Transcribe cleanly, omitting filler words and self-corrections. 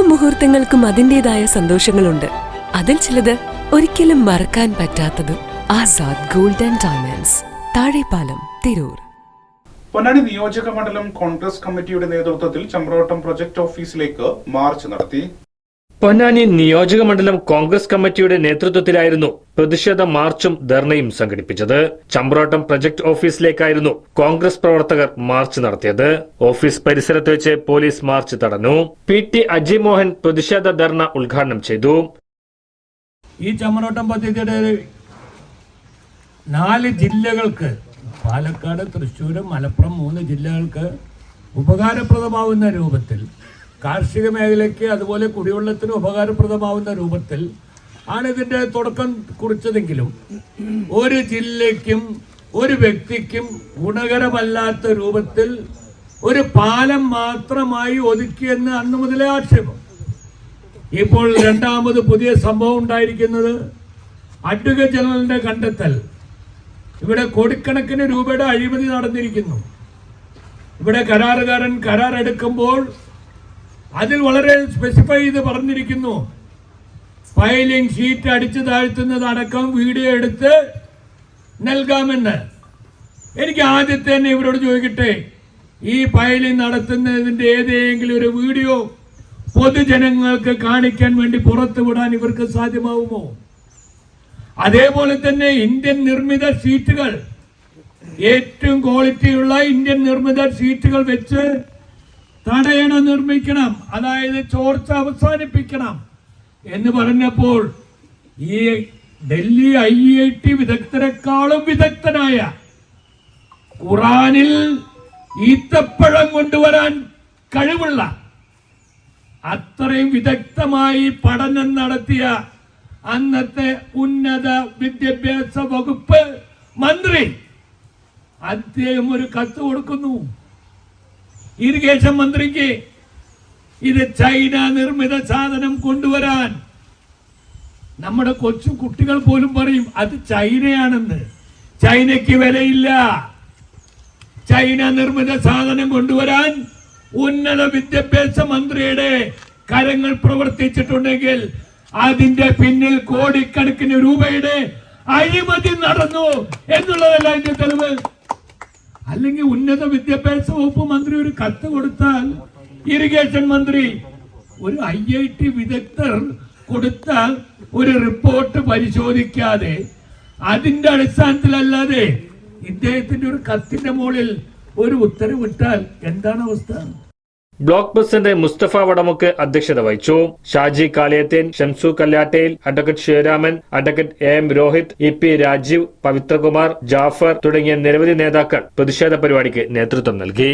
മുഹൂർത്തങ്ങൾക്കും അതിന്റേതായ സന്തോഷങ്ങളുണ്ട്. അതിൽ ചിലത് ഒരിക്കലും മറക്കാൻ പറ്റാത്തതും. Azad gold and diamonds, Thazhepalam, Tirur. Ponnani നിയോജക മണ്ഡലം കോൺഗ്രസ് കമ്മിറ്റിയുടെ നേതൃത്വത്തിൽ ചമ്പ്രോട്ടം പ്രൊജക്ട് ഓഫീസിലേക്ക് മാർച്ച് നടത്തി. പൊന്നാനി നിയോജക മണ്ഡലം കോൺഗ്രസ് കമ്മിറ്റിയുടെ നേതൃത്വത്തിലായിരുന്നു പ്രതിഷേധ മാർച്ചും ധർണയും സംഘടിപ്പിച്ചത്. ചമ്പ്രോട്ടം പ്രൊജക്ട് ഓഫീസിലേക്കായിരുന്നു കോൺഗ്രസ് പ്രവർത്തകർ മാർച്ച് നടത്തിയത്. ഓഫീസ് പരിസരത്ത് വെച്ച് പോലീസ് മാർച്ച് തടഞ്ഞു. PT അജി മോഹൻ പ്രതിഷേധ ധർണ ഉദ്ഘാടനം ചെയ്തു. ഈ ചമ്പ്രോട്ടം പദ്ധതിയുടെ 4 ജില്ലകൾക്ക്, പാലക്കാട്, തൃശ്ശൂർ, മലപ്പുറം 3 ജില്ലകൾക്ക് ഉപകാരപ്രദമാവുന്ന രൂപത്തിൽ, കാർഷിക മേഖലയ്ക്ക് അതുപോലെ കുടിവെള്ളത്തിന് ഉപകാരപ്രദമാവുന്ന രൂപത്തിൽ ആണ് ഇതിന്റെ തുടക്കം കുറിച്ചതെങ്കിലും ഒരു ജില്ലയ്ക്കും ഒരു വ്യക്തിക്കും ഗുണകരമല്ലാത്ത രൂപത്തിൽ ഒരു പാലം മാത്രമായി ഒതുക്കിയെന്ന് അന്ന് മുതലേ ആക്ഷേപം. ഇപ്പോൾ രണ്ടാമത് പുതിയ സംഭവം ഉണ്ടായിരിക്കുന്നത് അഡ്വക്കേറ്റ് ജനറലിന്റെ കണ്ടെത്തൽ. ഇവിടെ കോടിക്കണക്കിന് രൂപയുടെ അഴിമതി നടന്നിരിക്കുന്നു. ഇവിടെ കരാറുകാരൻ കരാർ എടുക്കുമ്പോൾ അതിൽ വളരെ സ്പെസിഫൈ ചെയ്ത് പറഞ്ഞിരിക്കുന്നു, ഫയലിംഗ് ഷീറ്റ് അടിച്ചു താഴ്ത്തുന്നതടക്കം വീഡിയോ എടുത്ത് നൽകാമെന്ന്. എനിക്ക് ആദ്യത്തെ തന്നെ ഇവരോട് ചോദിക്കട്ടെ, ഈ ഫയലിംഗ് നടത്തുന്നതിന്റെ ഏതെങ്കിലും ഒരു വീഡിയോ പൊതുജനങ്ങൾക്ക് കാണിക്കാൻ വേണ്ടി പുറത്തുവിടാൻ ഇവർക്ക് സാധ്യമാവുമോ? അതേപോലെ തന്നെ ഇന്ത്യൻ നിർമ്മിത ഷീറ്റുകൾ, ഏറ്റവും ക്വാളിറ്റിയുള്ള ഇന്ത്യൻ നിർമ്മിത ഷീറ്റുകൾ വെച്ച് തടയണ നിർമ്മിക്കണം, അതായത് ചോർച്ച അവസാനിപ്പിക്കണം എന്ന് പറഞ്ഞപ്പോൾ ഈ ഡൽഹി IIT വിദഗ്ധരെക്കാളും വിദഗ്ധനായ, ഖുറാനിൽ ഈത്തപ്പഴം കൊണ്ടുവരാൻ കഴിവുള്ള അത്രയും വിദഗ്ധമായി പഠനം നടത്തിയ അന്നത്തെ ഉന്നത വിദ്യാഭ്യാസ വകുപ്പ് മന്ത്രി അദ്ദേഹം ഒരു കത്ത് കൊടുക്കുന്നു ഇറിഗേഷൻ മന്ത്രിക്ക്. ഇത് ചൈന നിർമ്മിത സാധനം കൊണ്ടുവരാൻ. നമ്മുടെ കൊച്ചു കുട്ടികൾ പോലും പറയും അത് ചൈനയാണെന്ന്. ചൈനയ്ക്ക് വിലയില്ല. ചൈന നിർമ്മിത സാധനം കൊണ്ടുവരാൻ ഉന്നത വിദ്യാഭ്യാസ മന്ത്രിയുടെ കരങ്ങൾ പ്രവർത്തിച്ചിട്ടുണ്ടെങ്കിൽ അതിന്റെ പിന്നിൽ കോടിക്കണക്കിന് രൂപയുടെ അഴിമതി നടന്നു എന്നുള്ളതല്ല അതിന്റെ തെളിവ്. അല്ലെങ്കിൽ ഉന്നത വിദ്യാഭ്യാസ വകുപ്പ് മന്ത്രി ഒരു കത്ത് കൊടുത്താൽ ഇറിഗേഷൻ മന്ത്രി ഒരു IIT വിദഗ്ധർ കൊടുത്ത ഒരു റിപ്പോർട്ട് പരിശോധിക്കാതെ അതിന്റെ അടിസ്ഥാനത്തിലല്ലാതെ ഇദ്ദേഹത്തിന്റെ ഒരു കത്തിന്റെ മുകളിൽ ഒരു ഉത്തരവിട്ടാൽ എന്താണ് അവസ്ഥ? ബ്ലോക്ക് പ്രസിഡന്റ് മുസ്തഫ വടമുക്ക് അധ്യക്ഷത വഹിച്ചു. ഷാജി കാളിയത്തേൻ, ഷംസു കല്ലാട്ടയിൽ, advocate Sivaraman, advocate AM Rohit, EP Rajeev, Pavithrakumar, Jaffer തുടങ്ങിയ നിരവധി നേതാക്കൾ പ്രതിഷേധ പരിപാടിക്ക് നേതൃത്വം നൽകി.